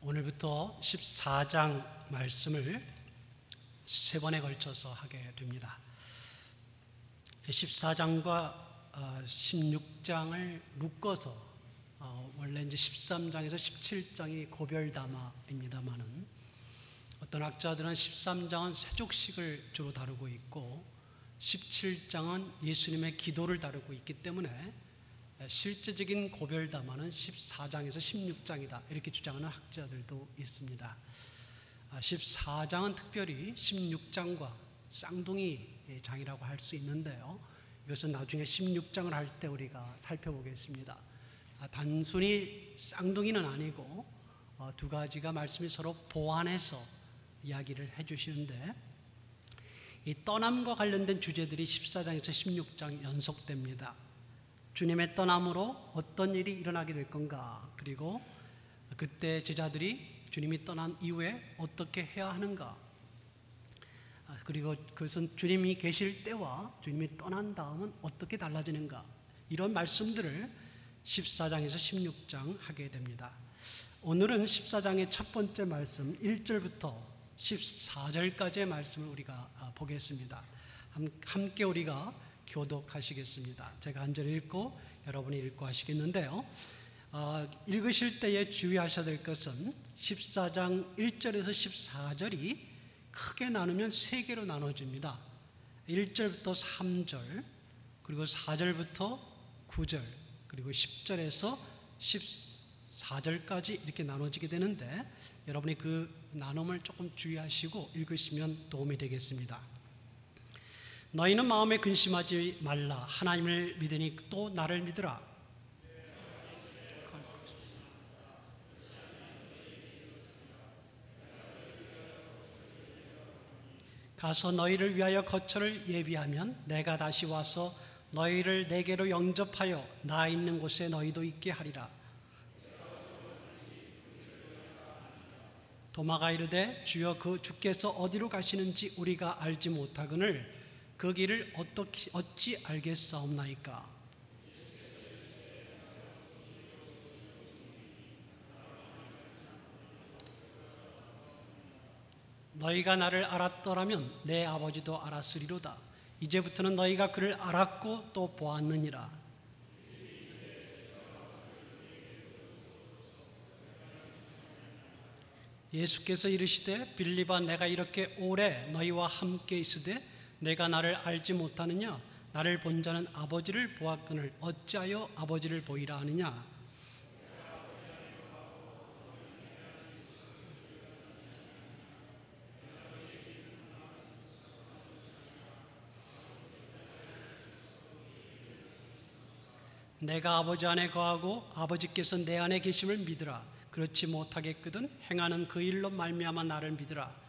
오늘부터 14장 말씀을 세 번에 걸쳐서 하게 됩니다. 14장과 16장을 묶어서 원래 이제 13장에서 17장이 고별담화입니다만은 어떤 학자들은 13장은 세족식을 주로 다루고 있고 17장은 예수님의 기도를 다루고 있기 때문에 실제적인 고별담화는 14장에서 16장이다 이렇게 주장하는 학자들도 있습니다. 14장은 특별히 16장과 쌍둥이 장이라고 할 수 있는데요, 이것은 나중에 16장을 할 때 우리가 살펴보겠습니다. 단순히 쌍둥이는 아니고 두 가지가 말씀이 서로 보완해서 이야기를 해주시는데, 이 떠남과 관련된 주제들이 14장에서 16장 연속됩니다. 주님의 떠남으로 어떤 일이 일어나게 될 건가, 그리고 그때 제자들이 주님이 떠난 이후에 어떻게 해야 하는가, 그리고 그것은 주님이 계실 때와 주님이 떠난 다음은 어떻게 달라지는가, 이런 말씀들을 14장에서 16장 하게 됩니다. 오늘은 14장의 첫 번째 말씀 1절부터 14절까지의 말씀을 우리가 보겠습니다. 함께 우리가 교독하시겠습니다. 제가 한 절 읽고 여러분이 읽고 하시겠는데요, 읽으실 때에 주의하셔야 될 것은 14장 1절에서 14절이 크게 나누면 세 개로 나눠집니다. 1절부터 3절, 그리고 4절부터 9절, 그리고 10절에서 14절까지 이렇게 나눠지게 되는데, 여러분이 그 나눔을 조금 주의하시고 읽으시면 도움이 되겠습니다. 너희는 마음에 근심하지 말라. 하나님을 믿으니 또 나를 믿으라. 가서 너희를 위하여 거처를 예비하면 내가 다시 와서 너희를 내게로 영접하여 나 있는 곳에 너희도 있게 하리라. 도마가 이르되 주여 그 주께서 어디로 가시는지 우리가 알지 못하거늘 그 길을 어찌 알겠사옵나이까. 너희가 나를 알았더라면 내 아버지도 알았으리로다. 이제부터는 너희가 그를 알았고 또 보았느니라. 예수께서 이르시되 빌립아, 내가 이렇게 오래 너희와 함께 있으되 내가 나를 알지 못하느냐? 나를 본 자는 아버지를 보았거늘 어찌하여 아버지를 보이라 하느냐? 내가 아버지 안에 거하고 아버지께서 내 안에 계심을 믿으라. 그렇지 못하겠거든 행하는 그 일로 말미암아 나를 믿으라.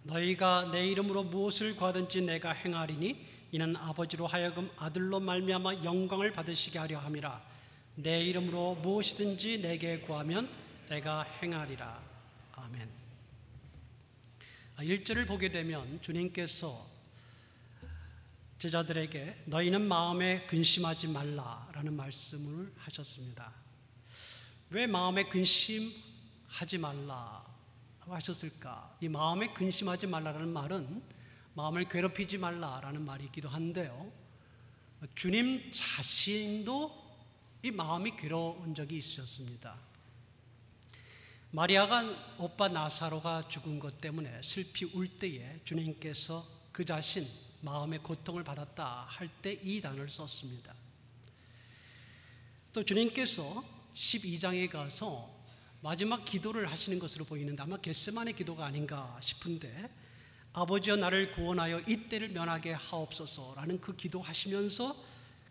너희가 내 이름으로 무엇을 구하든지 내가 행하리니 이는 아버지로 하여금 아들로 말미암아 영광을 받으시게 하려 함이라. 내 이름으로 무엇이든지 내게 구하면 내가 행하리라. 아멘. 1절을 보게 되면 주님께서 제자들에게 너희는 마음에 근심하지 말라라는 말씀을 하셨습니다. 왜 마음에 근심하지 말라고 하셨을까? 이 마음에 근심하지 말라라는 말은 마음을 괴롭히지 말라라는 말이기도 한데요, 주님 자신도 이 마음이 괴로운 적이 있으셨습니다. 마리아가 오빠 나사로가 죽은 것 때문에 슬피 울 때에 주님께서 그 자신 마음의 고통을 받았다 할 때 이 단어를 썼습니다. 또 주님께서 12장에 가서 마지막 기도를 하시는 것으로 보이는데 아마 겟세마네 기도가 아닌가 싶은데, 아버지여 나를 구원하여 이때를 면하게 하옵소서라는 그 기도하시면서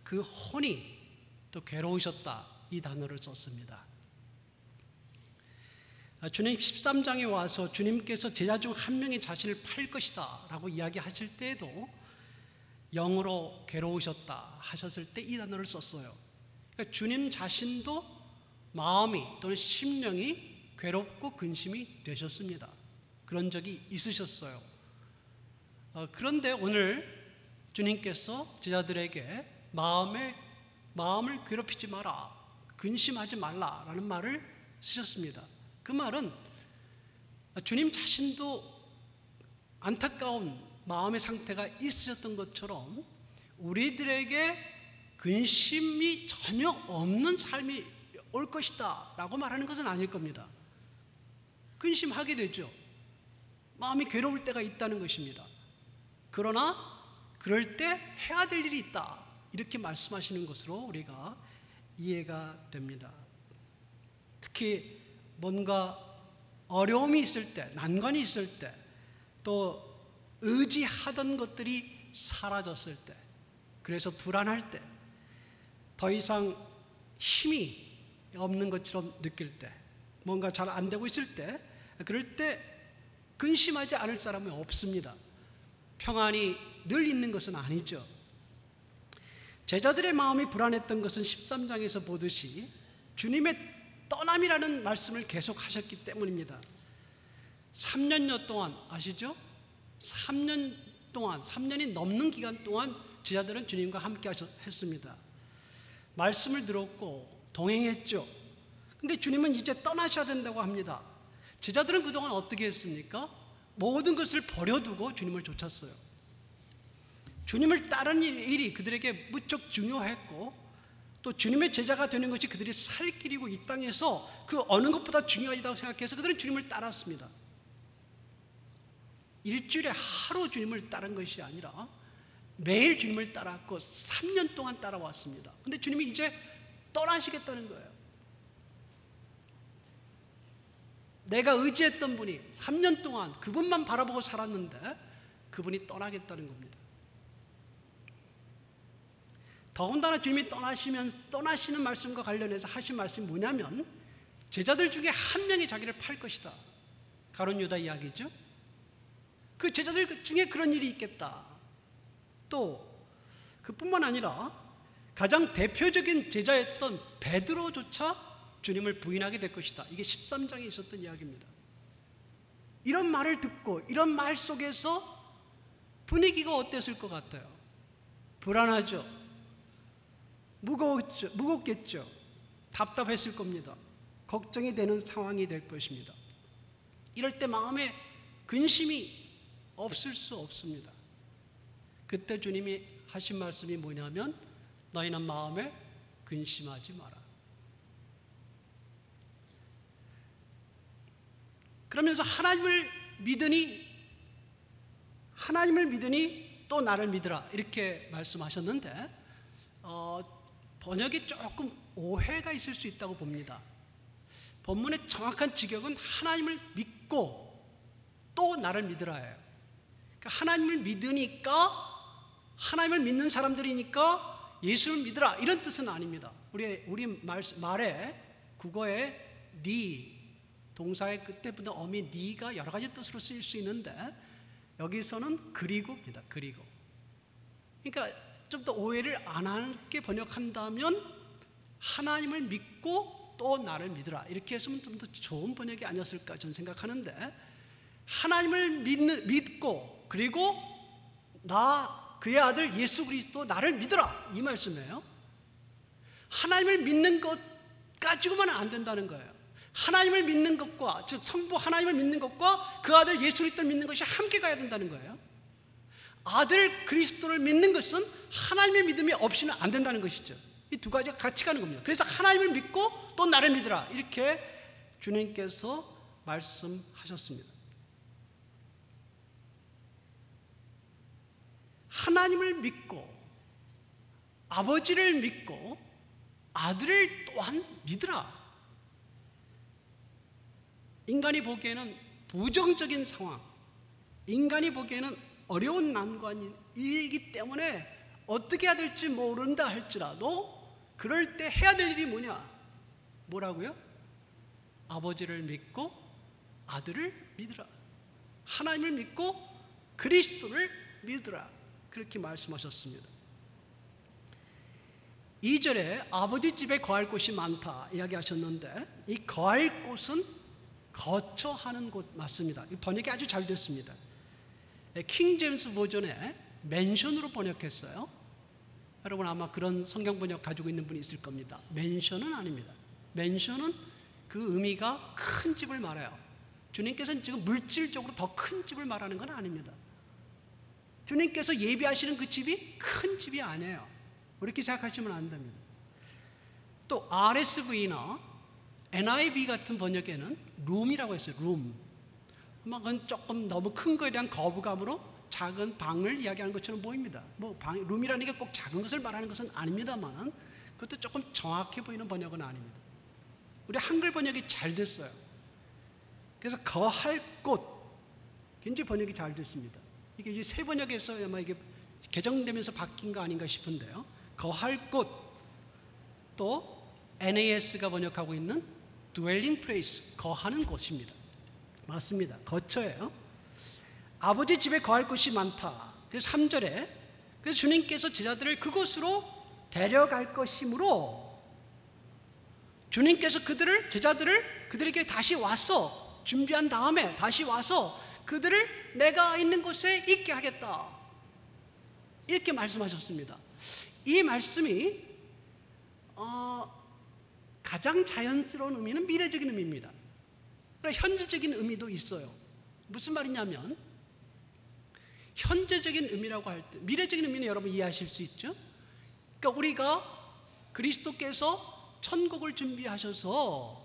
그 혼이 또 괴로우셨다 이 단어를 썼습니다. 주님 13장에 와서 주님께서 제자 중 한 명이 자신을 팔 것이다 라고 이야기하실 때에도 영으로 괴로우셨다 하셨을 때 이 단어를 썼어요. 그러니까 주님 자신도 마음이 또는 심령이 괴롭고 근심이 되셨습니다. 그런 적이 있으셨어요. 그런데 오늘 주님께서 제자들에게 마음을 괴롭히지 마라, 근심하지 말라라는 말을 쓰셨습니다. 그 말은 주님 자신도 안타까운 마음의 상태가 있으셨던 것처럼 우리들에게 근심이 전혀 없는 삶이 올 것이다 라고 말하는 것은 아닐 겁니다. 근심하게 되죠. 마음이 괴로울 때가 있다는 것입니다. 그러나 그럴 때 해야 될 일이 있다, 이렇게 말씀하시는 것으로 우리가 이해가 됩니다. 특히 뭔가 어려움이 있을 때, 난관이 있을 때, 또 의지하던 것들이 사라졌을 때, 그래서 불안할 때, 더 이상 힘이 없는 것처럼 느낄 때, 뭔가 잘 안 되고 있을 때, 그럴 때 근심하지 않을 사람은 없습니다. 평안이 늘 있는 것은 아니죠. 제자들의 마음이 불안했던 것은 13장에서 보듯이 주님의 떠남이라는 말씀을 계속 하셨기 때문입니다. 3년여 동안, 아시죠? 3년 동안, 3년이 넘는 기간 동안 제자들은 주님과 함께 했습니다. 말씀을 들었고 동행했죠. 근데 주님은 이제 떠나셔야 된다고 합니다. 제자들은 그동안 어떻게 했습니까? 모든 것을 버려두고 주님을 쫓았어요. 주님을 따르는 일이 그들에게 무척 중요했고, 또 주님의 제자가 되는 것이 그들이 살 길이고 이 땅에서 그 어느 것보다 중요하다고 생각해서 그들은 주님을 따랐습니다. 일주일에 하루 주님을 따른 것이 아니라 매일 주님을 따랐고 3년 동안 따라왔습니다. 근데 주님이 이제 떠나시겠다는 거예요. 내가 의지했던 분이 3년 동안 그분만 바라보고 살았는데 그분이 떠나겠다는 겁니다. 더군다나 주님이 떠나시는 말씀과 관련해서 하신 말씀이 뭐냐면, 제자들 중에 한 명이 자기를 팔 것이다. 가룟 유다 이야기죠. 그 제자들 중에 그런 일이 있겠다. 또 그뿐만 아니라 가장 대표적인 제자였던 베드로조차 주님을 부인하게 될 것이다. 이게 13장에 있었던 이야기입니다. 이런 말을 듣고 이런 말 속에서 분위기가 어땠을 것 같아요? 불안하죠. 무겁겠죠. 답답했을 겁니다. 걱정이 되는 상황이 될 것입니다. 이럴 때 마음에 근심이 없을 수 없습니다. 그때 주님이 하신 말씀이 뭐냐면, 너희는 마음에 근심하지 마라. 그러면서 하나님을 믿으니 또 나를 믿으라, 이렇게 말씀하셨는데 번역에 조금 오해가 있을 수 있다고 봅니다. 본문의 정확한 직역은 하나님을 믿고 또 나를 믿으라예요. 그러니까 하나님을 믿으니까, 하나님을 믿는 사람들이니까 예수를 믿으라, 이런 뜻은 아닙니다. 우리 말에 국어에 니, 동사의 끝에 붙는 어미 니가 여러 가지 뜻으로 쓰일 수 있는데 여기서는 그리고입니다. 그리고. 그러니까 좀 더 오해를 안 하게 번역한다면 하나님을 믿고 또 나를 믿으라, 이렇게 했으면 좀 더 좋은 번역이 아니었을까 저는 생각하는데, 하나님을 믿고 그리고 그의 아들 예수 그리스도 나를 믿으라, 이 말씀이에요. 하나님을 믿는 것 가지고만은 안 된다는 거예요. 하나님을 믿는 것과, 즉 성부 하나님을 믿는 것과 그 아들 예수 그리스도를 믿는 것이 함께 가야 된다는 거예요. 아들 그리스도를 믿는 것은 하나님의 믿음이 없이는 안 된다는 것이죠. 이 두 가지가 같이 가는 겁니다. 그래서 하나님을 믿고 또 나를 믿으라, 이렇게 주님께서 말씀하셨습니다. 하나님을 믿고 아버지를 믿고 아들을 또한 믿으라. 인간이 보기에는 부정적인 상황, 인간이 보기에는 어려운 난관이기 때문에 어떻게 해야 될지 모른다 할지라도 그럴 때 해야 될 일이 뭐라고요? 아버지를 믿고 아들을 믿으라. 하나님을 믿고 그리스도를 믿으라. 그렇게 말씀하셨습니다. 2절에 아버지 집에 거할 곳이 많다 이야기하셨는데, 이 거할 곳은 거처하는 곳 맞습니다. 이 번역이 아주 잘 됐습니다. 킹 제임스 버전에 맨션으로 번역했어요. 여러분 아마 그런 성경 번역 가지고 있는 분이 있을 겁니다. 맨션은 아닙니다. 맨션은 그 의미가 큰 집을 말해요. 주님께서는 지금 물질적으로 더 큰 집을 말하는 건 아닙니다. 주님께서 예비하시는 그 집이 큰 집이 아니에요. 그렇게 생각하시면 안 됩니다. 또 RSV나 NIV 같은 번역에는 룸이라고 했어요. 룸. 아마 그건 조금 너무 큰 거에 대한 거부감으로 작은 방을 이야기하는 것처럼 보입니다. 룸이라는 게 꼭 작은 것을 말하는 것은 아닙니다만 그것도 조금 정확해 보이는 번역은 아닙니다. 우리 한글 번역이 잘 됐어요. 그래서 거할 곳 굉장히 번역이 잘 됐습니다. 이게 이제 새 번역에서 아마 이게 개정되면서 바뀐 거 아닌가 싶은데요. 거할 곳, 또 NAS가 번역하고 있는 dwelling place, 거하는 곳입니다. 맞습니다. 거처예요. 아버지 집에 거할 곳이 많다. 그래서 3절에 그래서 주님께서 제자들을 그곳으로 데려갈 것이므로 주님께서 제자들을 그들에게 다시 와서 준비한 다음에 다시 와서 그들을 내가 있는 곳에 있게 하겠다. 이렇게 말씀하셨습니다. 이 말씀이 가장 자연스러운 의미는 미래적인 의미입니다. 그러나 현재적인 의미도 있어요. 무슨 말이냐면 현재적인 의미라고 할 때 미래적인 의미는 여러분 이해하실 수 있죠? 그러니까 우리가 그리스도께서 천국을 준비하셔서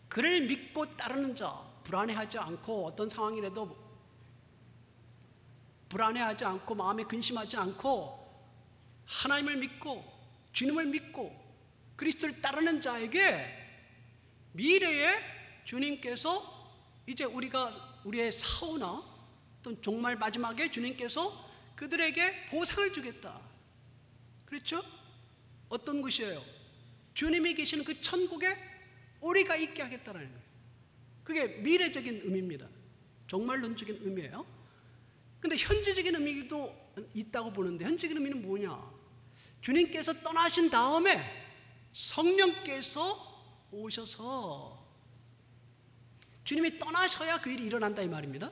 그를 믿고 따르는 자, 불안해하지 않고 어떤 상황이라도 불안해하지 않고 마음에 근심하지 않고 하나님을 믿고 주님을 믿고 그리스도를 따르는 자에게 미래에 주님께서 이제 우리의 사후나 또 정말 마지막에 주님께서 그들에게 보상을 주겠다. 그렇죠? 어떤 것이에요? 주님이 계시는 그 천국에 우리가 있게 하겠다는 거예요. 그게 미래적인 의미입니다. 종말론적인 의미예요. 근데 현재적인 의미도 있다고 보는데 현재적인 의미는 뭐냐? 주님께서 떠나신 다음에 성령께서 오셔서 주님이 떠나셔야 그 일이 일어난다 이 말입니다.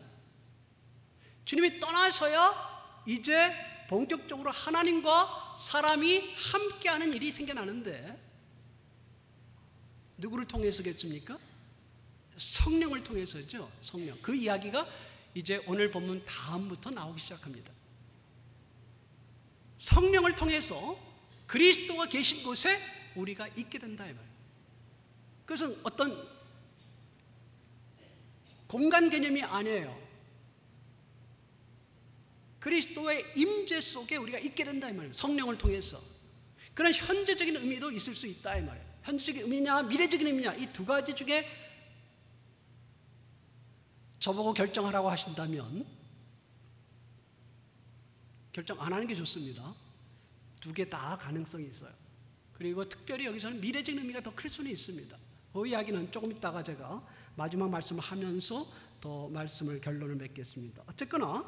주님이 떠나셔야 이제 본격적으로 하나님과 사람이 함께하는 일이 생겨나는데 누구를 통해서겠습니까? 성령을 통해서죠. 성령. 그 이야기가 이제 오늘 본문 다음부터 나오기 시작합니다. 성령을 통해서 그리스도가 계신 곳에 우리가 있게 된다 이 말이에요. 그것은 어떤 공간 개념이 아니에요. 그리스도의 임재 속에 우리가 있게 된다 이 말이에요. 성령을 통해서. 그런 현재적인 의미도 있을 수 있다 이 말이에요. 현재적인 의미냐 미래적인 의미냐 이 두 가지 중에 저보고 결정하라고 하신다면 결정 안 하는 게 좋습니다. 두 개 다 가능성이 있어요. 그리고 특별히 여기서는 미래적인 의미가 더 클 수는 있습니다. 그 이야기는 조금 있다가 제가 마지막 말씀을 하면서 더 말씀을 결론을 맺겠습니다. 어쨌거나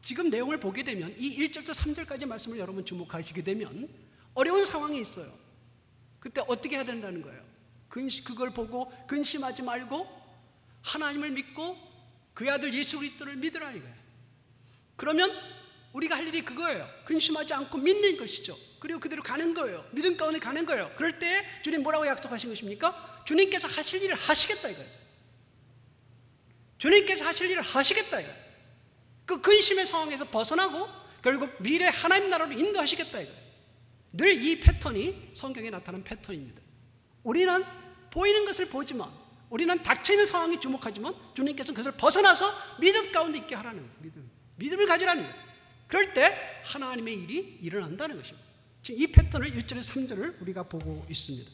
지금 내용을 보게 되면 이 1절부터 3절까지 말씀을 여러분 주목하시게 되면 어려운 상황이 있어요. 그때 어떻게 해야 된다는 거예요? 그걸 보고 근심하지 말고 하나님을 믿고 그의 아들 예수 그리스도를 믿으라 이거예요. 그러면 우리가 할 일이 그거예요. 근심하지 않고 믿는 것이죠. 그리고 그대로 가는 거예요. 믿음 가운데 가는 거예요. 그럴 때 주님 뭐라고 약속하신 것입니까? 주님께서 하실 일을 하시겠다 이거예요. 주님께서 하실 일을 하시겠다 이거예요. 그 근심의 상황에서 벗어나고 결국 미래 하나님 나라로 인도하시겠다 이거예요. 늘 이 패턴이 성경에 나타난 패턴입니다. 우리는 보이는 것을 보지만 우리는 닥쳐있는 상황에 주목하지만 주님께서는 그것을 벗어나서 믿음 가운데 있게 하라는 거예요. 믿음을 가지라는 거예요. 그럴 때 하나님의 일이 일어난다는 것입니다. 지금 이 패턴을 1절에서 3절을 우리가 보고 있습니다.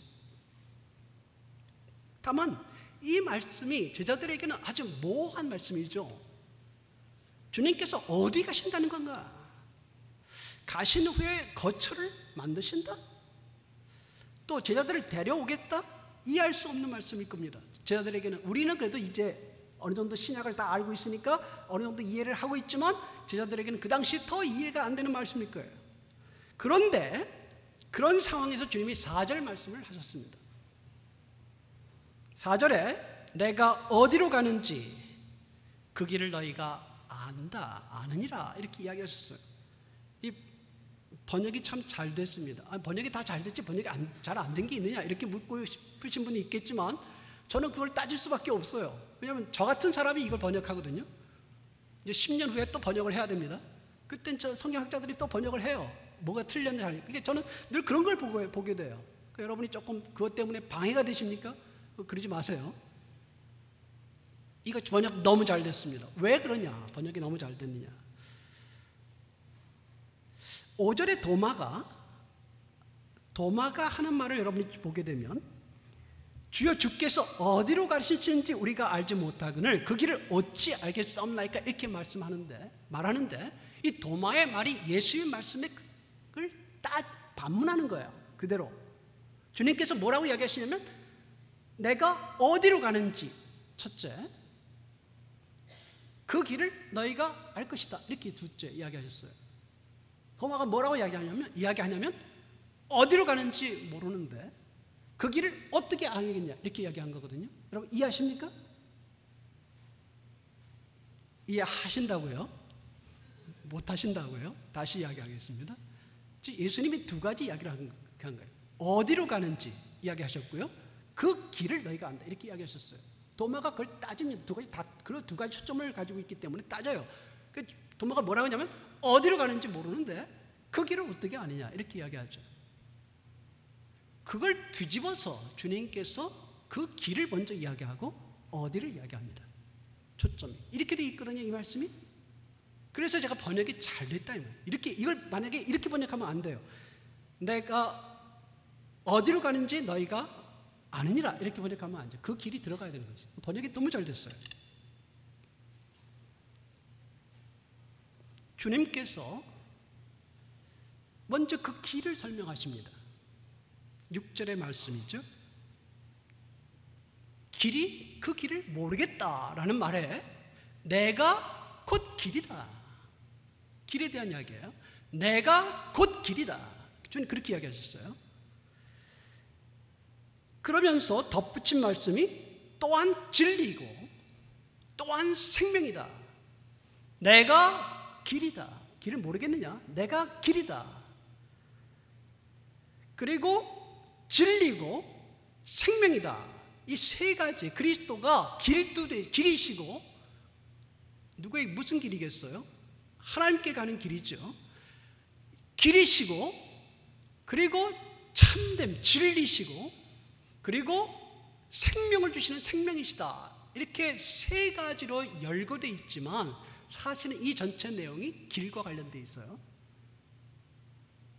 다만 이 말씀이 제자들에게는 아주 모호한 말씀이죠. 주님께서 어디 가신다는 건가? 가신 후에 거처를 만드신다? 또 제자들을 데려오겠다? 이해할 수 없는 말씀일 겁니다. 제자들에게는 우리는 그래도 이제 어느 정도 신약을 다 알고 있으니까 어느 정도 이해를 하고 있지만 제자들에게는 그 당시 더 이해가 안 되는 말씀일 거예요. 그런데 그런 상황에서 주님이 4절 말씀을 하셨습니다. 4절에 내가 어디로 가는지 그 길을 너희가 안다, 아느니라 이렇게 이야기하셨어요. 이 번역이 참 잘 됐습니다. 번역이 다 잘 됐지 번역이 잘 안 된 게 있느냐 이렇게 묻고 싶으신 분이 있겠지만 저는 그걸 따질 수밖에 없어요. 왜냐하면 저 같은 사람이 이걸 번역하거든요. 이제 10년 후에 또 번역을 해야 됩니다. 그땐 저 성경학자들이 또 번역을 해요. 뭐가 틀렸는지. 그러니까 저는 늘 그런 걸 보게 돼요. 그러니까 여러분이 조금 그것 때문에 방해가 되십니까? 그러지 마세요. 이거 번역 너무 잘 됐습니다. 왜 그러냐? 번역이 너무 잘 됐느냐? 5절에 도마가 하는 말을 여러분이 보게 되면 주여 주께서 어디로 가시는지 우리가 알지 못하거늘 그 길을 어찌 알겠사옵나이까 이렇게 말하는데 이 도마의 말이 예수의 말씀을 반문하는 거예요. 그대로 주님께서 뭐라고 이야기하시냐면 내가 어디로 가는지 첫째 그 길을 너희가 알 것이다 이렇게 둘째 이야기하셨어요. 도마가 뭐라고 이야기하냐면 어디로 가는지 모르는데 그 길을 어떻게 알겠냐 이렇게 이야기한 거거든요. 여러분 이해하십니까? 이해하신다고요? 못하신다고요? 다시 이야기하겠습니다. 예수님이 두 가지 이야기를 한 거예요. 어디로 가는지 이야기하셨고요. 그 길을 너희가 안다 이렇게 이야기하셨어요. 도마가 그걸 따집니다. 두 가지 초점을 가지고 있기 때문에 따져요. 도마가 뭐라고 하냐면 어디로 가는지 모르는데 그 길을 어떻게 아느냐 이렇게 이야기하죠. 그걸 뒤집어서 주님께서 그 길을 먼저 이야기하고 어디를 이야기합니다. 초점이 이렇게 돼 있거든요. 이 말씀이. 그래서 제가 번역이 잘 됐다 이걸 만약에 이렇게 번역하면 안 돼요. 내가 어디로 가는지 너희가 아느니라 이렇게 번역하면 안 돼요. 그 길이 들어가야 되는 거지. 번역이 너무 잘 됐어요. 주님께서 먼저 그 길을 설명하십니다. 6절의 말씀이죠. 그 길을 모르겠다라는 말에 내가 곧 길이다. 길에 대한 이야기예요. 내가 곧 길이다. 주님 그렇게 이야기하셨어요. 그러면서 덧붙인 말씀이 또한 진리고 또한 생명이다. 내가 길이다. 길을 모르겠느냐? 내가 길이다. 그리고 진리고 생명이다. 이 세 가지 그리스도가 길이시고 누구에게 무슨 길이겠어요? 하나님께 가는 길이죠. 길이시고 그리고 참됨 진리시고 그리고 생명을 주시는 생명이시다. 이렇게 세 가지로 열거되어 있지만 사실은 이 전체 내용이 길과 관련되어 있어요.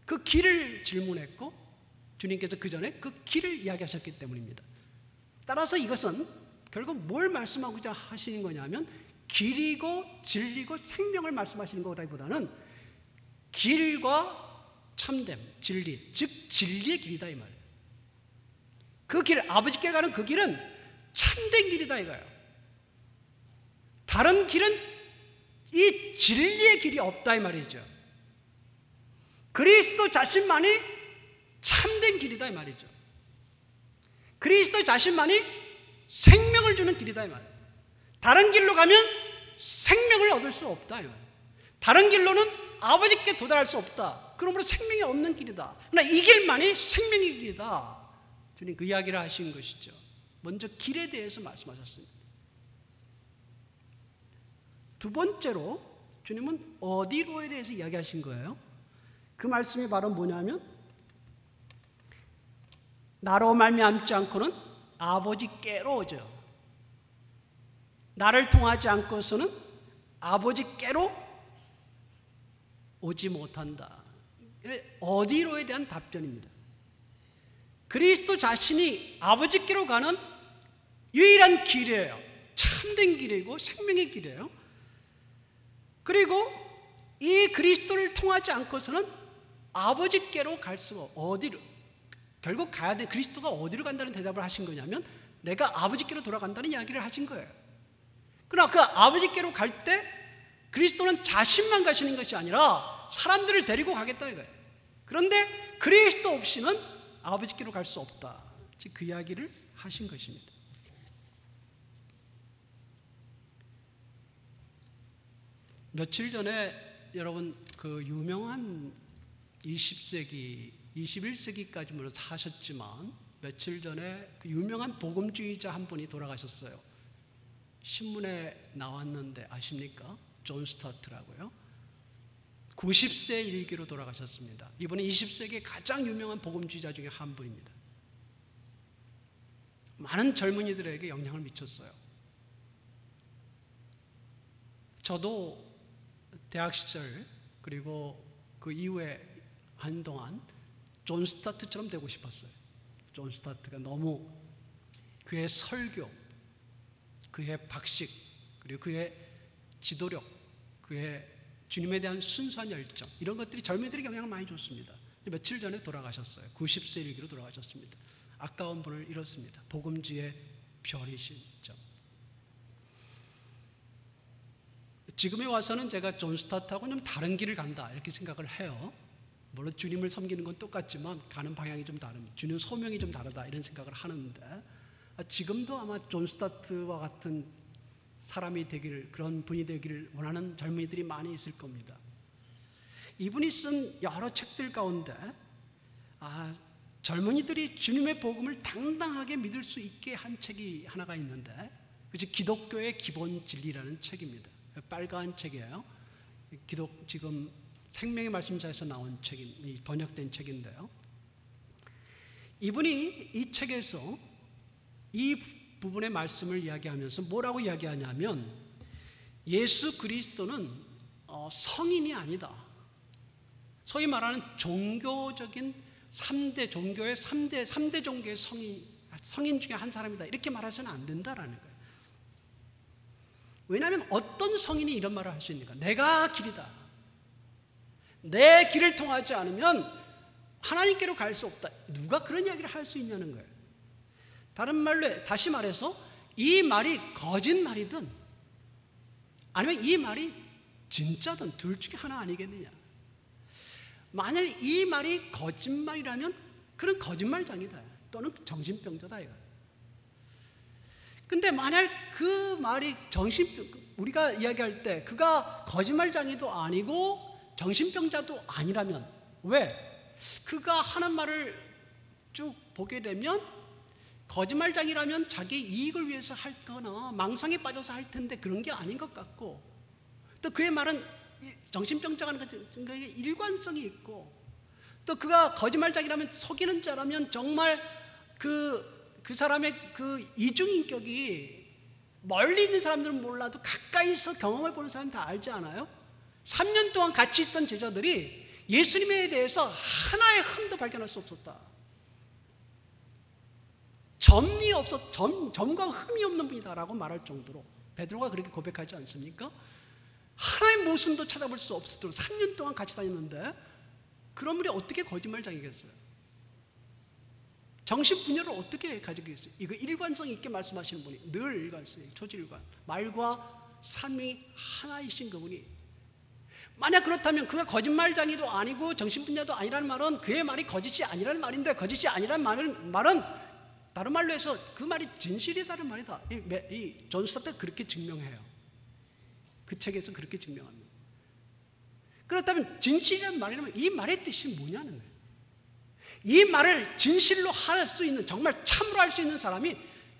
그 길을 질문했고 주님께서 그 전에 그 길을 이야기하셨기 때문입니다. 따라서 이것은 결국 뭘 말씀하고자 하시는 거냐면 길이고 진리고 생명을 말씀하시는 거라기보다는 길과 참됨, 진리, 즉 진리의 길이다 이 말이에요. 그 길, 아버지께 가는 그 길은 참된 길이다 이거예요. 다른 길은 이 진리의 길이 없다 이 말이죠. 그리스도 자신만이 참된 길이다 이 말이죠. 그리스도 자신만이 생명을 주는 길이다 이 말이에요. 다른 길로 가면 생명을 얻을 수 없다 이 말이에요. 다른 길로는 아버지께 도달할 수 없다. 그러므로 생명이 없는 길이다. 그러나 이 길만이 생명의 길이다. 주님 그 이야기를 하신 것이죠. 먼저 길에 대해서 말씀하셨습니다. 두 번째로 주님은 어디로에 대해서 이야기하신 거예요. 그 말씀이 바로 뭐냐면 나로 말미암지 않고는 아버지께로 오죠. 나를 통하지 않고서는 아버지께로 오지 못한다. 어디로에 대한 답변입니다. 그리스도 자신이 아버지께로 가는 유일한 길이에요. 참된 길이고 생명의 길이에요. 그리고 이 그리스도를 통하지 않고서는 아버지께로 갈 수가 어디로 결국 가야 돼. 그리스도가 어디로 간다는 대답을 하신 거냐면 내가 아버지께로 돌아간다는 이야기를 하신 거예요. 그러나 그 아버지께로 갈 때 그리스도는 자신만 가시는 것이 아니라 사람들을 데리고 가겠다 이거예요. 그런데 그리스도 없이는 아버지께로 갈 수 없다. 즉 그 이야기를 하신 것입니다. 며칠 전에 여러분 그 유명한 20세기, 21세기까지 물론 사셨지만 며칠 전에 그 유명한 복음주의자 한 분이 돌아가셨어요. 신문에 나왔는데 아십니까? 존 스타트라고요. 90세 일기로 돌아가셨습니다. 이분은 20세기 가장 유명한 복음주의자 중에 한 분입니다. 많은 젊은이들에게 영향을 미쳤어요. 저도 대학 시절 그리고 그 이후에 한동안 존 스타트처럼 되고 싶었어요. 존 스타트가 너무 그의 설교, 그의 박식, 그리고 그의 지도력, 그의 주님에 대한 순수한 열정, 이런 것들이 젊은이들에게 영향을 많이 줬습니다. 며칠 전에 돌아가셨어요. 90세 일기로 돌아가셨습니다. 아까운 분을 잃었습니다. 복음주의 별이신 점. 지금에 와서는 제가 존 스타트하고 좀 다른 길을 간다 이렇게 생각을 해요. 물론 주님을 섬기는 건 똑같지만 가는 방향이 좀 다릅니다. 주님 소명이 좀 다르다 이런 생각을 하는데, 지금도 아마 존 스타트와 같은 사람이 되기를, 그런 분이 되기를 원하는 젊은이들이 많이 있을 겁니다. 이분이 쓴 여러 책들 가운데 젊은이들이 주님의 복음을 당당하게 믿을 수 있게 한 책이 하나가 있는데, 그것이 기독교의 기본 진리라는 책입니다. 빨간 책이에요. 지금 생명의 말씀사에서 나온 책이 번역된 책인데요. 이분이 이 책에서 이 부분의 말씀을 이야기하면서 뭐라고 이야기하냐면, 예수 그리스도는 성인이 아니다. 소위 말하는 종교적인 3대 종교의 3대 종교의 성인 중에 한 사람이다, 이렇게 말해서는 안 된다라는 거예요. 왜냐하면 어떤 성인이 이런 말을 할 수 있는가? 내가 길이다. 내 길을 통하지 않으면 하나님께로 갈 수 없다. 누가 그런 이야기를 할 수 있냐는 거예요. 다른 말로, 다시 말해서 이 말이 거짓말이든 아니면 이 말이 진짜든 둘 중에 하나 아니겠느냐. 만약 이 말이 거짓말이라면 그런 거짓말장이다 또는 정신병자다 이거. 근데 만약 그 말이 우리가 이야기할 때 그가 거짓말장이도 아니고 정신병자도 아니라면, 왜? 그가 하는 말을 쭉 보게 되면 거짓말장이라면 자기 이익을 위해서 할 거나 망상에 빠져서 할 텐데 그런 게 아닌 것 같고, 또 그의 말은 정신병자가 일관성이 있고, 또 그가 거짓말장이라면, 속이는 자라면 정말 그 사람의 그 이중인격이 멀리 있는 사람들은 몰라도 가까이서 경험해 보는 사람은 다 알지 않아요? 3년 동안 같이 있던 제자들이 예수님에 대해서 하나의 흠도 발견할 수 없었다. 점과 흠이 없는 분이다라고 말할 정도로 베드로가 그렇게 고백하지 않습니까? 하나의 모습도 찾아볼 수 없었도록 3년 동안 같이 다녔는데 그런 분이 어떻게 거짓말장이겠어요? 정신분열을 어떻게 가지고 있어요? 이거 일관성 있게 말씀하시는 분이 늘 일관성이, 초지일관, 말과 삶이 하나이신 그분이, 만약 그렇다면 그가 거짓말장이도 아니고 정신분열도 아니라는 말은 그의 말이 거짓이 아니라는 말인데, 거짓이 아니라는 말은 다른 말로 해서 그 말이 진실이다는 말이다. 이 존 스타트 그렇게 증명해요. 그 책에서 그렇게 증명합니다. 그렇다면 진실이라는 말이라면 이 말의 뜻이 뭐냐는 거예요. 이 말을 진실로 할 수 있는, 정말 참으로 할 수 있는 사람이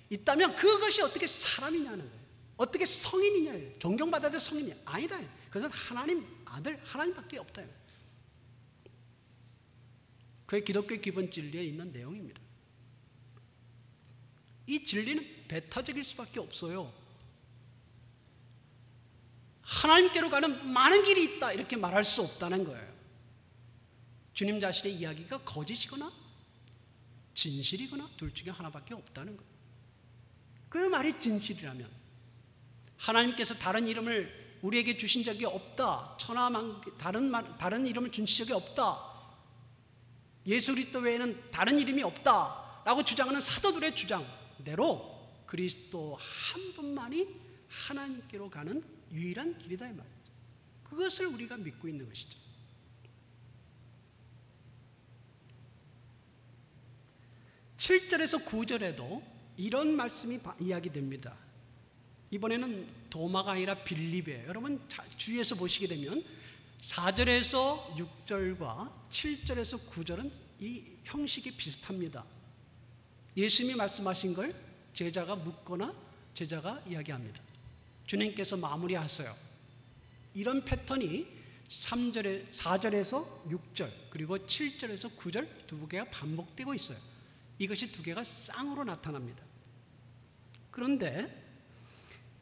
있다면 그것이 어떻게 사람이냐는 거예요. 어떻게 성인이냐, 존경받아야 될 성인이 아니다. 그것은 하나님 아들, 하나님밖에 없다. 그게 기독교의 기본 진리에 있는 내용입니다. 이 진리는 배타적일 수밖에 없어요. 하나님께로 가는 많은 길이 있다 이렇게 말할 수 없다는 거예요. 주님 자신의 이야기가 거짓이거나 진실이거나 둘 중에 하나밖에 없다는 거예요. 그 말이 진실이라면, 하나님께서 다른 이름을 우리에게 주신 적이 없다, 다른 이름을 주신 적이 없다, 예수 그리스도 외에는 다른 이름이 없다 라고 주장하는 사도들의 주장대로 그리스도 한 분만이 하나님께로 가는 유일한 길이다 이 말이죠. 그것을 우리가 믿고 있는 것이죠. 7절에서 9절에도 이런 말씀이 이야기됩니다. 이번에는 도마가 아니라 빌립이에요. 여러분 주위에서 보시게 되면 4절에서 6절과 7절에서 9절은 이 형식이 비슷합니다. 예수님이 말씀하신 걸 제자가 묻거나 제자가 이야기합니다. 주님께서 마무리하세요. 이런 패턴이 4절에서 6절 그리고 7절에서 9절 두 개가 반복되고 있어요. 이것이 두 개가 쌍으로 나타납니다. 그런데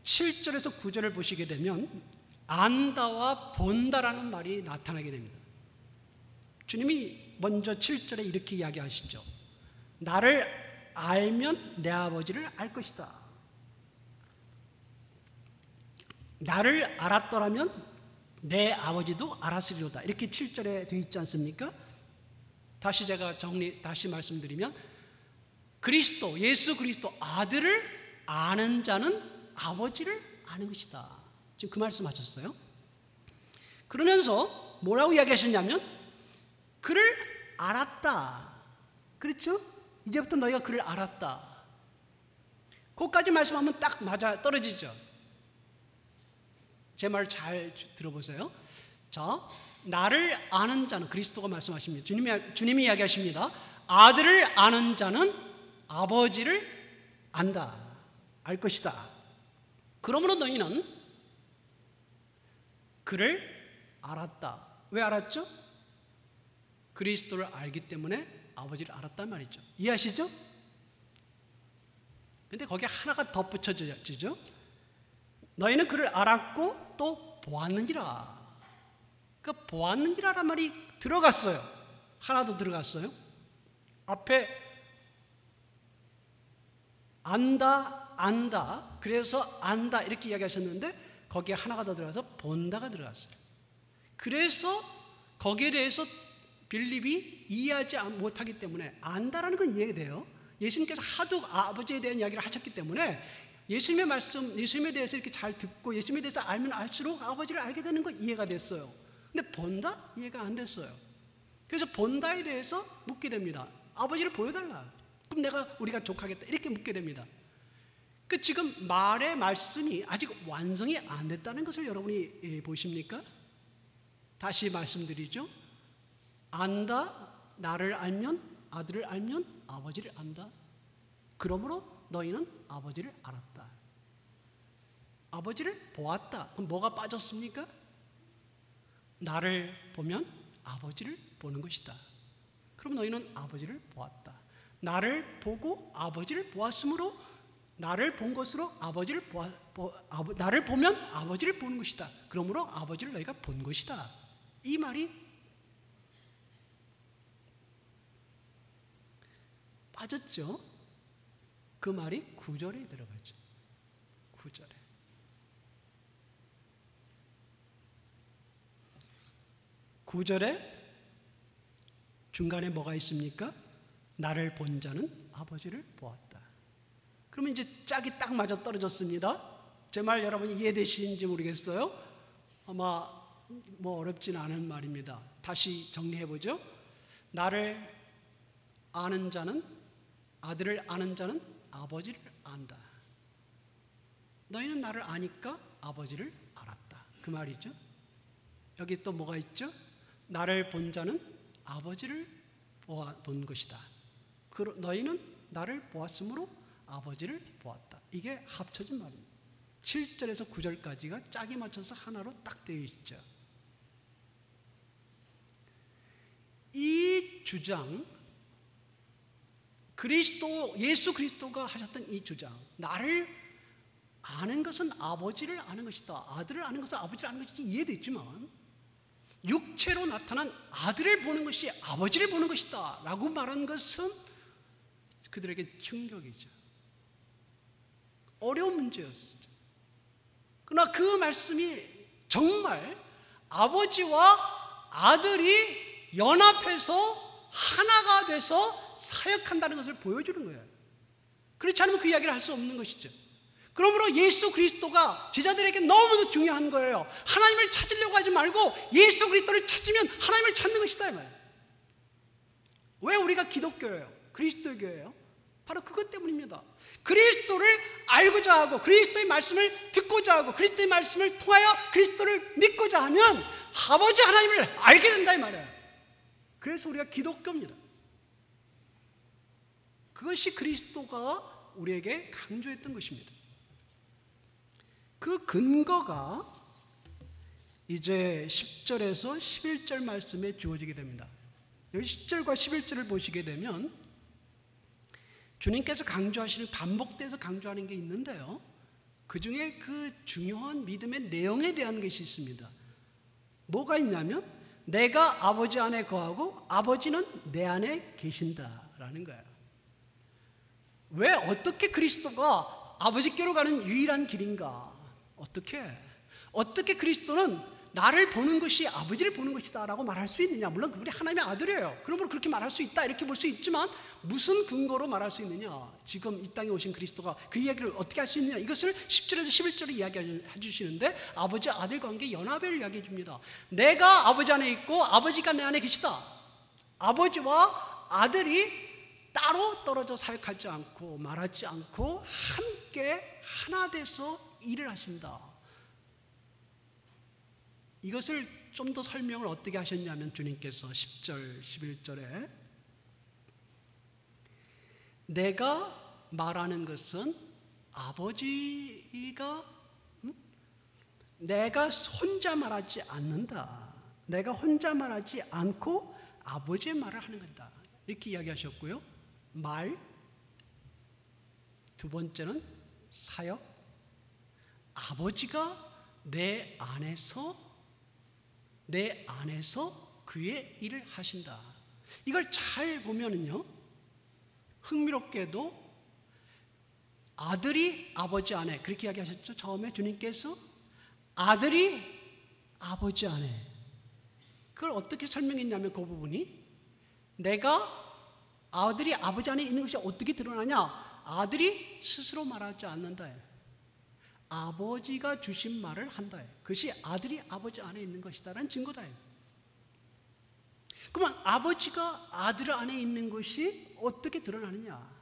7절에서 9절을 보시게 되면 안다와 본다라는 말이 나타나게 됩니다. 주님이 먼저 7절에 이렇게 이야기하시죠. 나를 알면 내 아버지를 알 것이다. 나를 알았더라면 내 아버지도 알았으리로다. 이렇게 7절에 되어 있지 않습니까? 다시 제가 다시 말씀드리면 그리스도, 예수 그리스도 아들을 아는 자는 아버지를 아는 것이다. 지금 그 말씀 하셨어요. 그러면서 뭐라고 이야기하셨냐면 그를 알았다. 그렇죠? 이제부터 너희가 그를 알았다. 거기까지 말씀하면 딱 맞아 떨어지죠. 제 말 잘 들어보세요. 자, 나를 아는 자는 그리스도가 말씀하십니다. 주님이 이야기하십니다. 아들을 아는 자는 아버지를 안다. 알 것이다. 그러므로 너희는 그를 알았다. 왜 알았죠? 그리스도를 알기 때문에 아버지를 알았단 말이죠. 이해하시죠? 근데 거기에 하나가 덧붙여지죠. 너희는 그를 알았고 또 보았느니라. 그 보았느니라란 말이 들어갔어요. 하나 더 들어갔어요. 앞에 안다. 그래서 안다 이렇게 이야기하셨는데 거기에 하나가 더 들어가서 본다가 들어갔어요. 그래서 거기에 대해서 빌립이 이해하지 못하기 때문에 안다라는 건 이해가 돼요. 예수님께서 하도 아버지에 대한 이야기를 하셨기 때문에 예수님의 말씀, 예수님에 대해서 이렇게 잘 듣고 예수님에 대해서 알면 알수록 아버지를 알게 되는 건 이해가 됐어요. 근데 본다? 이해가 안 됐어요. 그래서 본다에 대해서 묻게 됩니다. 아버지를 보여달라. 그럼 우리가 족하겠다. 이렇게 묻게 됩니다. 그 지금 말의 말씀이 아직 완성이 안 됐다는 것을 여러분이 보십니까? 다시 말씀드리죠. 안다, 나를 알면, 아들을 알면 아버지를 안다. 그러므로 너희는 아버지를 알았다. 아버지를 보았다. 그럼 뭐가 빠졌습니까? 나를 보면 아버지를 보는 것이다. 그럼 너희는 아버지를 보았다. 나를 보고 아버지를 보았으므로 나를 본 것으로 나를 보면 아버지를 보는 것이다. 그러므로 아버지를 너희가 본 것이다. 이 말이 빠졌죠. 그 말이 9절에 들어가죠. 9절에. 중간에 뭐가 있습니까? 나를 본 자는 아버지를 보았다. 그러면 이제 짝이 딱 맞아 떨어졌습니다. 제 말 여러분이 이해되시는지 모르겠어요. 아마 뭐 어렵진 않은 말입니다. 다시 정리해보죠. 나를 아는 자는, 아들을 아는 자는 아버지를 안다. 너희는 나를 아니까 아버지를 알았다. 그 말이죠. 여기 또 뭐가 있죠? 나를 본 자는 아버지를 본 것이다. 너희는 나를 보았으므로 아버지를 보았다. 이게 합쳐진 말입니다. 7절에서 9절까지가 짝이 맞춰서 하나로 딱 되어 있죠. 이 주장, 예수 그리스도가 하셨던 이 주장, 나를 아는 것은 아버지를 아는 것이다. 아들을 아는 것은 아버지를 아는 것이지 이해됐지만 육체로 나타난 아들을 보는 것이 아버지를 보는 것이다 라고 말한 것은 그들에게 충격이죠. 어려운 문제였어요. 그러나 그 말씀이 정말 아버지와 아들이 연합해서 하나가 돼서 사역한다는 것을 보여주는 거예요. 그렇지 않으면 그 이야기를 할 수 없는 것이죠. 그러므로 예수 그리스도가 제자들에게 너무도 중요한 거예요. 하나님을 찾으려고 하지 말고 예수 그리스도를 찾으면 하나님을 찾는 것이다 이 말이에요. 왜 우리가 기독교예요? 그리스도교예요? 바로 그것 때문입니다. 그리스도를 알고자 하고 그리스도의 말씀을 듣고자 하고 그리스도의 말씀을 통하여 그리스도를 믿고자 하면 아버지 하나님을 알게 된다 이 말이에요. 그래서 우리가 기독교입니다. 그것이 그리스도가 우리에게 강조했던 것입니다. 그 근거가 이제 10절에서 11절 말씀에 주어지게 됩니다. 여기 10절과 11절을 보시게 되면 주님께서 강조하시는, 반복돼서 강조하는 게 있는데요, 그 중에 그 중요한 믿음의 내용에 대한 것이 있습니다. 뭐가 있냐면 내가 아버지 안에 거하고 아버지는 내 안에 계신다라는 거예요. 왜, 어떻게 그리스도가 아버지께로 가는 유일한 길인가? 어떻게 그리스도는 나를 보는 것이 아버지를 보는 것이다 라고 말할 수 있느냐? 물론 그분이 하나님의 아들이에요. 그러므로 그렇게 말할 수 있다 이렇게 볼 수 있지만 무슨 근거로 말할 수 있느냐? 지금 이 땅에 오신 그리스도가 그 이야기를 어떻게 할 수 있느냐? 이것을 10절에서 11절에 이야기해 주시는데 아버지 아들 관계 연합을 이야기해 줍니다. 내가 아버지 안에 있고 아버지가 내 안에 계시다. 아버지와 아들이 따로 떨어져 사역하지 않고 말하지 않고 함께 하나 돼서 일을 하신다. 이것을 좀 더 설명을 어떻게 하셨냐면 주님께서 10절, 11절에 내가 말하는 것은 아버지가 내가 혼자 말하지 않는다. 내가 혼자 말하지 않고 아버지의 말을 하는 거다. 이렇게 이야기하셨고요. 말, 두 번째는 사역, 아버지가 내 안에서 그의 일을 하신다. 이걸 잘 보면은요, 흥미롭게도 아들이 아버지 안에, 그렇게 이야기하셨죠. 처음에 주님께서 아들이 아버지 안에. 그걸 어떻게 설명했냐면 그 부분이 내가 아들이 아버지 안에 있는 것이 어떻게 드러나냐? 아들이 스스로 말하지 않는다. 아버지가 주신 말을 한다. 그것이 아들이 아버지 안에 있는 것이다라는 증거다. 그러면 아버지가 아들 안에 있는 것이 어떻게 드러나느냐?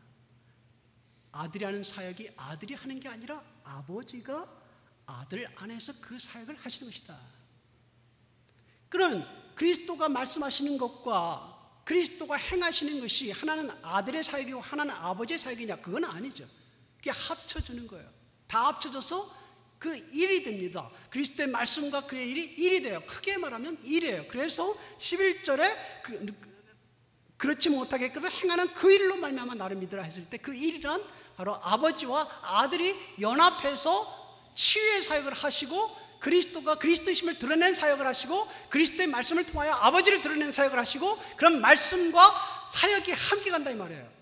아들이 하는 사역이 아들이 하는 게 아니라 아버지가 아들 안에서 그 사역을 하시는 것이다. 그럼 그리스도가 말씀하시는 것과 그리스도가 행하시는 것이 하나는 아들의 사역이고 하나는 아버지의 사역이냐? 그건 아니죠. 그게 합쳐지는 거예요. 다 합쳐져서 그 일이 됩니다. 그리스도의 말씀과 그의 일이 돼요. 크게 말하면 일이에요. 그래서 11절에 그렇지 못하겠거든 행하는 그 일로 말미암아 나를 믿으라 했을 때 그 일이란 바로 아버지와 아들이 연합해서 치유의 사역을 하시고 그리스도가 그리스도의 힘을 드러낸 사역을 하시고 그리스도의 말씀을 통하여 아버지를 드러낸 사역을 하시고 그런 말씀과 사역이 함께 간다 이 말이에요.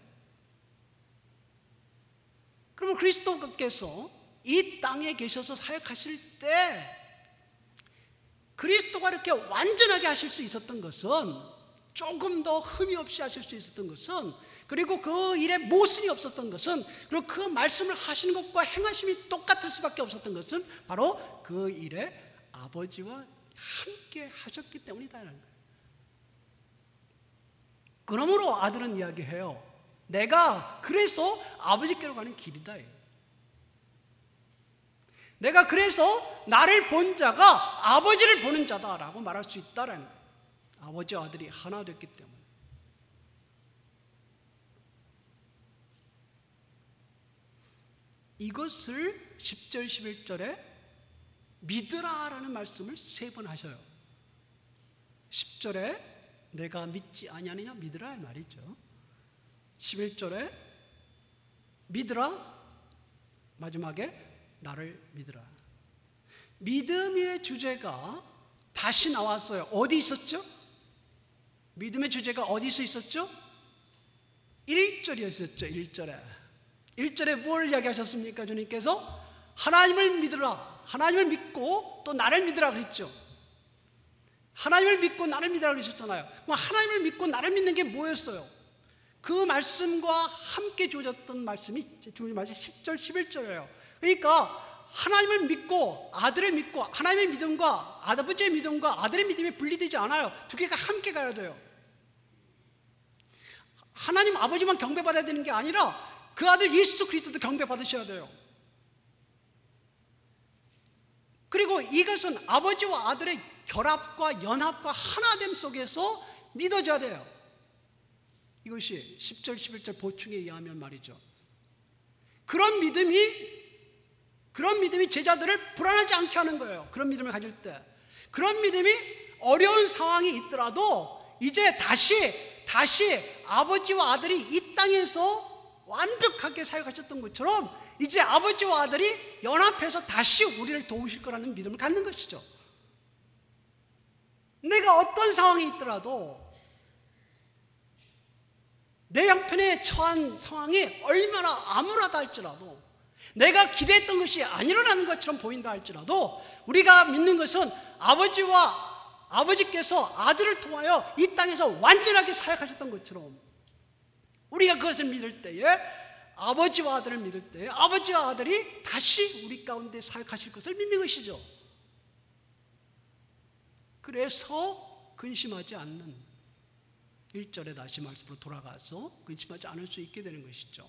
그러면 그리스도께서 이 땅에 계셔서 사역하실 때 그리스도가 이렇게 완전하게 하실 수 있었던 것은, 조금 더 흠이 없이 하실 수 있었던 것은, 그리고 그 일에 모순이 없었던 것은, 그리고 그 말씀을 하시는 것과 행하심이 똑같을 수밖에 없었던 것은 바로 그 일에 아버지와 함께 하셨기 때문이다라는 거예요. 그러므로 아들은 이야기해요. 내가 그래서 아버지께로 가는 길이다. 내가 그래서 나를 본 자가 아버지를 보는 자다라고 말할 수 있다라는 거예요. 아버지와 아들이 하나 됐기 때문에. 이것을 10절 11절에 믿으라라는 말씀을 3번 하셔요. 10절에 내가 믿지 아니하느냐 믿으라 이 말이죠. 11절에 믿으라, 마지막에 나를 믿으라. 믿음의 주제가 다시 나왔어요. 어디 있었죠? 믿음의 주제가 어디서 있었죠? 1절이었었죠. 1절에 뭘 이야기하셨습니까? 주님께서 하나님을 믿으라, 하나님을 믿고 또 나를 믿으라 그랬죠. 하나님을 믿고 나를 믿으라 그러셨잖아요. 그럼 하나님을 믿고 나를 믿는 게 뭐였어요? 그 말씀과 함께 주어졌던 말씀이 주님 말씀 10절 11절이에요. 그러니까 하나님을 믿고 아들을 믿고 하나님의 믿음과 아버지의 믿음과 아들의 믿음이 분리되지 않아요. 두 개가 함께 가야 돼요. 하나님 아버지만 경배받아야 되는 게 아니라 그 아들 예수 그리스도도 경배받으셔야 돼요. 그리고 이것은 아버지와 아들의 결합과 연합과 하나됨 속에서 믿어져야 돼요. 이것이 10절 11절 보충에 의하면 말이죠. 그런 믿음이 제자들을 불안하지 않게 하는 거예요. 그런 믿음을 가질 때. 그런 믿음이 어려운 상황이 있더라도 이제 다시 아버지와 아들이 이 땅에서 완벽하게 사역하셨던 것처럼 이제 아버지와 아들이 연합해서 다시 우리를 도우실 거라는 믿음을 갖는 것이죠. 내가 어떤 상황이 있더라도 내 형편에 처한 상황이 얼마나 암울하다 할지라도 내가 기대했던 것이 안 일어나는 것처럼 보인다 할지라도 우리가 믿는 것은 아버지께서 아들을 통하여 이 땅에서 완전하게 사역하셨던 것처럼 우리가 그것을 믿을 때에 아버지와 아들을 믿을 때에 아버지와 아들이 다시 우리 가운데 사역하실 것을 믿는 것이죠. 그래서 근심하지 않는 1절에 다시 말씀으로 돌아가서 근심하지 않을 수 있게 되는 것이죠.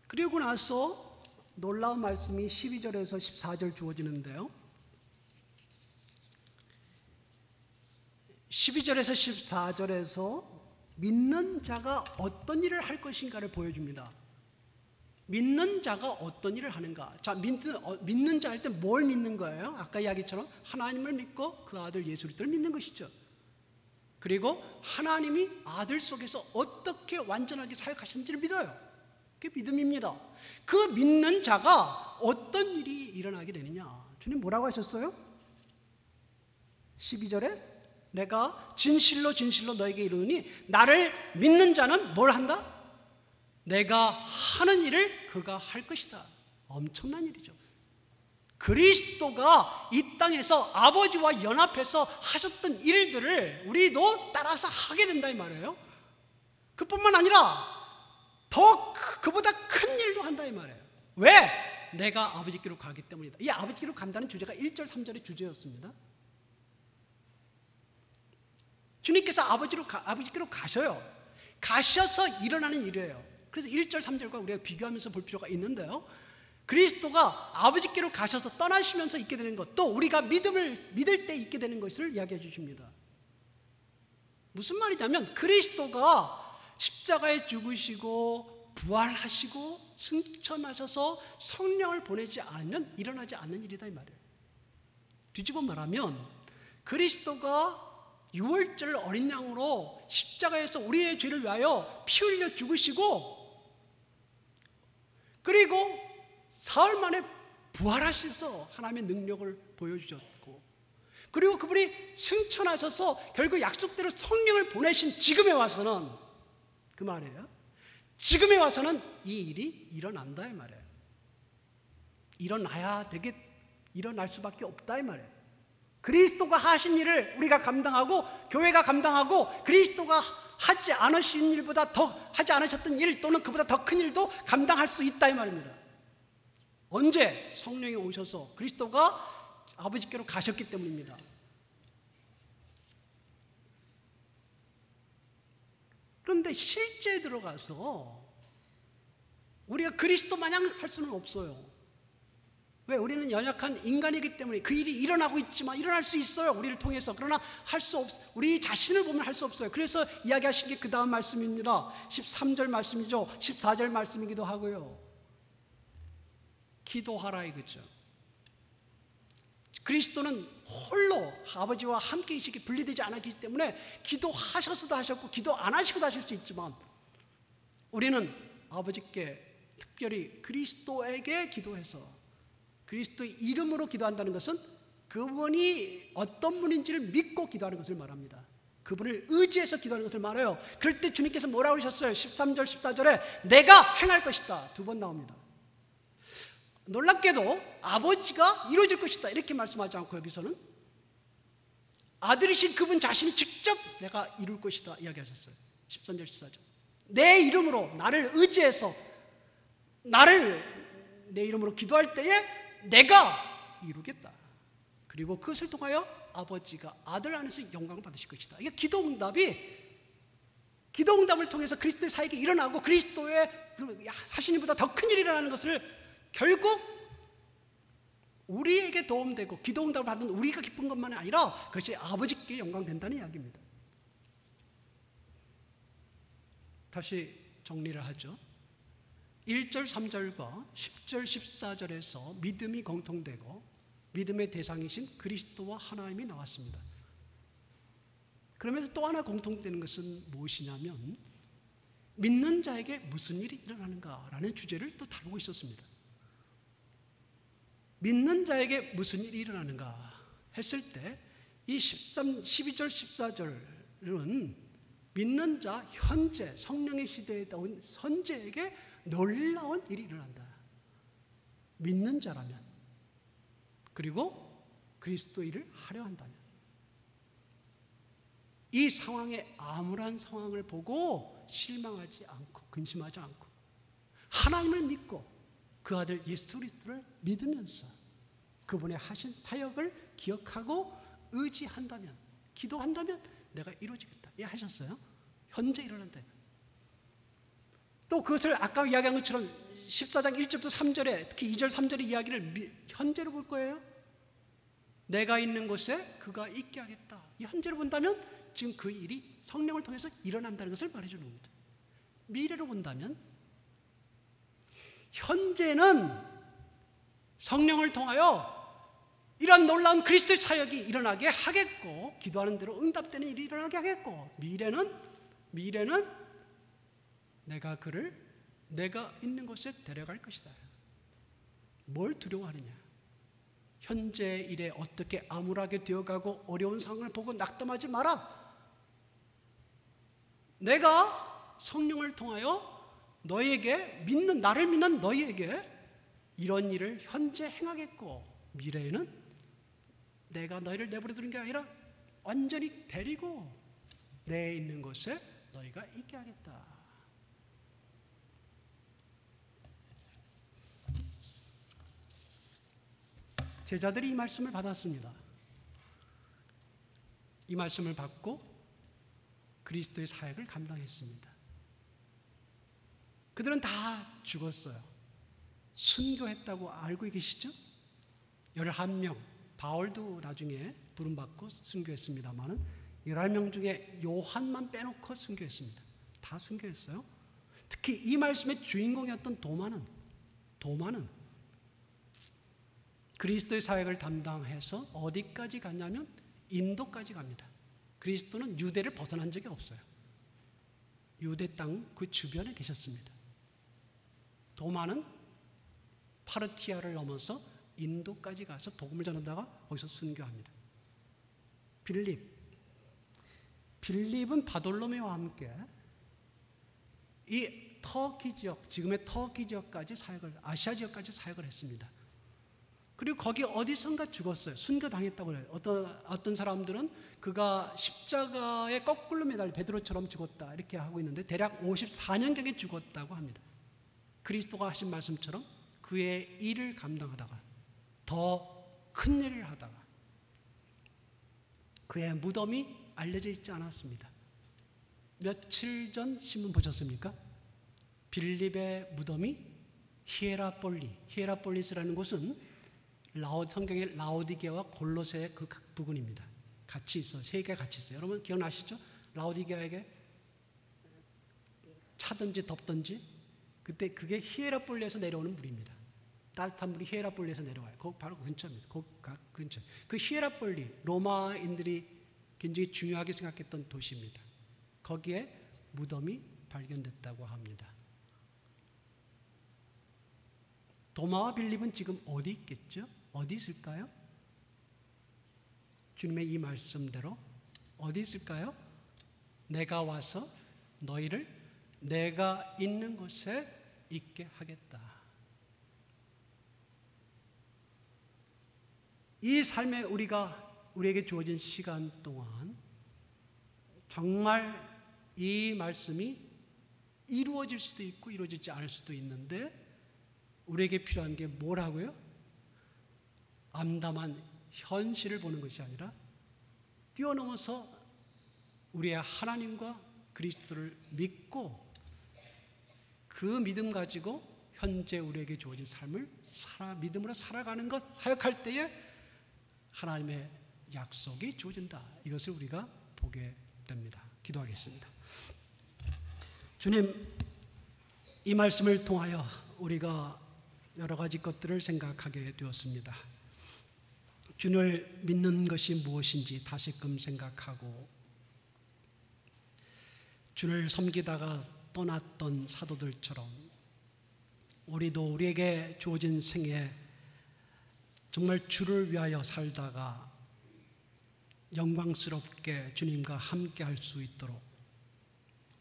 그리고 나서 놀라운 말씀이 12절에서 14절 주어지는데요. 12절에서 14절에서 믿는 자가 어떤 일을 할 것인가를 보여줍니다. 믿는 자가 어떤 일을 하는가. 자, 믿는 자 할 때 뭘 믿는 거예요? 아까 이야기처럼 하나님을 믿고 그 아들 예수 그리스도를 믿는 것이죠. 그리고 하나님이 아들 속에서 어떻게 완전하게 사역하신지를 믿어요. 그게 믿음입니다. 그 믿는 자가 어떤 일이 일어나게 되느냐. 주님 뭐라고 하셨어요? 12절에 내가 진실로 진실로 너에게 이르노니 나를 믿는 자는 뭘 한다? 내가 하는 일을 그가 할 것이다. 엄청난 일이죠. 그리스도가 이 땅에서 아버지와 연합해서 하셨던 일들을 우리도 따라서 하게 된다 이 말이에요. 그뿐만 아니라 그보다 큰 일도 한다 이 말이에요. 왜? 내가 아버지께로 가기 때문이다. 이 아버지께로 간다는 주제가 1절 3절의 주제였습니다. 주님께서 아버지께로 가셔요. 가셔서 일어나는 일이에요. 그래서 1절 3절과 우리가 비교하면서 볼 필요가 있는데요. 그리스도가 아버지께로 가셔서 떠나시면서 있게 되는 것, 또 우리가 믿을 때 있게 되는 것을 이야기해 주십니다. 무슨 말이냐면 그리스도가 십자가에 죽으시고 부활하시고 승천하셔서 성령을 보내지 않으면 일어나지 않는 일이다 이 말이에요. 뒤집어 말하면 그리스도가 6월절 어린 양으로 십자가에서 우리의 죄를 위하여 피 흘려 죽으시고 그리고 사흘 만에 부활하셔서 하나님의 능력을 보여주셨고 그리고 그분이 승천하셔서 결국 약속대로 성령을 보내신 지금에 와서는 그 말이에요. 지금에 와서는 이 일이 일어난다 이 말이에요. 일어날 수밖에 없다 이 말이에요. 그리스도가 하신 일을 우리가 감당하고 교회가 감당하고 그리스도가 하지 않으신 일보다 더 하지 않으셨던 일 또는 그보다 더 큰 일도 감당할 수 있다 이 말입니다. 언제? 성령이 오셔서 그리스도가 아버지께로 가셨기 때문입니다. 그런데 실제에 들어가서 우리가 그리스도 마냥 할 수는 없어요. 왜? 우리는 연약한 인간이기 때문에 그 일이 일어나고 있지만 일어날 수 있어요. 우리를 통해서. 그러나 우리 자신을 보면 할 수 없어요. 그래서 이야기하신 게 그 다음 말씀입니다. 13절 말씀이죠. 14절 말씀이기도 하고요. 기도하라 이거죠. 그리스도는 홀로 아버지와 함께 계시기 분리되지 않았기 때문에 기도하셔서도 하셨고 기도 안 하시고도 하실 수 있지만 우리는 아버지께 특별히 그리스도에게 기도해서 그리스도의 이름으로 기도한다는 것은 그분이 어떤 분인지를 믿고 기도하는 것을 말합니다. 그분을 의지해서 기도하는 것을 말해요. 그럴 때 주님께서 뭐라고 하셨어요? 13절 14절에 내가 행할 것이다 2번 나옵니다. 놀랍게도 아버지가 이루어질 것이다 이렇게 말씀하지 않고 여기서는 아들이신 그분 자신이 직접 내가 이룰 것이다 이야기하셨어요. 13절 14절 내 이름으로 나를 의지해서 나를 내 이름으로 기도할 때에 내가 이루겠다. 그리고 그것을 통하여 아버지가 아들 안에서 영광을 받으실 것이다. 이게 기도응답을 통해서 그리스도의 사역이 일어나고 그리스도의 하시님보다 더 큰 일이 일어나는 것을 결국 우리에게 도움되고 기도응답을 받은 우리가 기쁜 것만이 아니라 그것이 아버지께 영광된다는 이야기입니다. 다시 정리를 하죠. 1절 3절과 10절 14절에서 믿음이 공통되고 믿음의 대상이신 그리스도와 하나님이 나왔습니다. 그러면서 또 하나 공통되는 것은 무엇이냐면 믿는 자에게 무슨 일이 일어나는가라는 주제를 또 다루고 있었습니다. 믿는 자에게 무슨 일이 일어나는가 했을 때 이 12절 14절은 믿는 자 현재 성령의 시대에 나온 선지자에게 놀라운 일이 일어난다. 믿는 자라면 그리고 그리스도 일을 하려 한다면 이 상황에 암울한 상황을 보고 실망하지 않고 근심하지 않고 하나님을 믿고 그 아들 예수 그리스도를 믿으면서 그분의 하신 사역을 기억하고 의지한다면 기도한다면 내가 이루어지겠다. 예, 하셨어요? 현재 일어난다. 또 그것을 아까 이야기한 것처럼 14장 1절부터 3절에 특히 2절 3절의 이야기를 현재로 볼 거예요. 내가 있는 곳에 그가 있게 하겠다. 이 현재로 본다면 지금 그 일이 성령을 통해서 일어난다는 것을 말해주는 겁니다. 미래로 본다면 현재는 성령을 통하여 이러한 놀라운 그리스도의 사역이 일어나게 하겠고 기도하는 대로 응답되는 일이 일어나게 하겠고 미래는 내가 그를 내가 있는 곳에 데려갈 것이다. 뭘 두려워하느냐? 현재 일에 어떻게 암울하게 되어가고 어려운 상황을 보고 낙담하지 마라. 내가 성령을 통하여 너에게 나를 믿는 너희에게 이런 일을 현재 행하겠고 미래에는 내가 너희를 내버려 두는 게 아니라 완전히 데리고 내 있는 곳에 너희가 있게 하겠다. 제자들이 이 말씀을 받았습니다. 이 말씀을 받고 그리스도의 사역을 감당했습니다. 그들은 다 죽었어요. 순교했다고 알고 계시죠? 11명, 바울도 나중에 부름받고 순교했습니다만 11명 중에 요한만 빼놓고 순교했습니다. 다 순교했어요. 특히 이 말씀의 주인공이었던 도마는 그리스도의 사역을 담당해서 어디까지 갔냐면 인도까지 갑니다. 그리스도는 유대를 벗어난 적이 없어요. 유대 땅 그 주변에 계셨습니다. 도마는 파르티아를 넘어서 인도까지 가서 복음을 전하다가 거기서 순교합니다. 빌립은 바돌로메와 함께 이 터키 지역, 지금의 터키 지역까지 아시아 지역까지 사역을 했습니다. 그리고 거기 어디선가 죽었어요. 순교당했다고 해요. 어떤 사람들은 그가 십자가에 거꾸로 매달려 베드로처럼 죽었다 이렇게 하고 있는데 대략 54년경에 죽었다고 합니다. 그리스도가 하신 말씀처럼 그의 일을 감당하다가 더 큰 일을 하다가 그의 무덤이 알려져 있지 않았습니다. 며칠 전 신문 보셨습니까? 빌립의 무덤이 히에라폴리스라는 곳은 성경의 라오디게아와 골로새의 그 부근입니다. 같이 있어요. 세 개가 같이 있어요. 여러분 기억나시죠? 라오디게아에게 차든지 덥든지 그때 그게 히에라폴리에서 내려오는 물입니다. 따뜻한 물이 히에라폴리에서 내려와요. 바로 그 근처입니다. 그 근처. 그 히에라폴리 로마인들이 굉장히 중요하게 생각했던 도시입니다. 거기에 무덤이 발견됐다고 합니다. 도마와 빌립은 지금 어디 있겠죠? 어디 있을까요? 주님의 이 말씀대로 어디 있을까요? 내가 와서 너희를 내가 있는 곳에 있게 하겠다. 이 삶에 우리에게 주어진 시간 동안 정말 이 말씀이 이루어질 수도 있고 이루어지지 않을 수도 있는데 우리에게 필요한 게 뭐라고요? 암담한 현실을 보는 것이 아니라 뛰어넘어서 우리의 하나님과 그리스도를 믿고 그 믿음 가지고 현재 우리에게 주어진 삶을 믿음으로 살아가는 것, 사역할 때에 하나님의 약속이 주어진다. 이것을 우리가 보게 됩니다. 기도하겠습니다. 주님, 이 말씀을 통하여 우리가 여러 가지 것들을 생각하게 되었습니다. 주님을 믿는 것이 무엇인지 다시금 생각하고, 주님을 섬기다가 떠났던 사도들처럼 우리도 우리에게 주어진 생에 정말 주를 위하여 살다가 영광스럽게 주님과 함께 할 수 있도록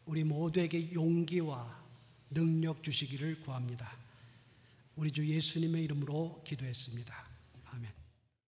우리 모두에게 용기와 능력 주시기를 구합니다. 우리 주 예수님의 이름으로 기도했습니다.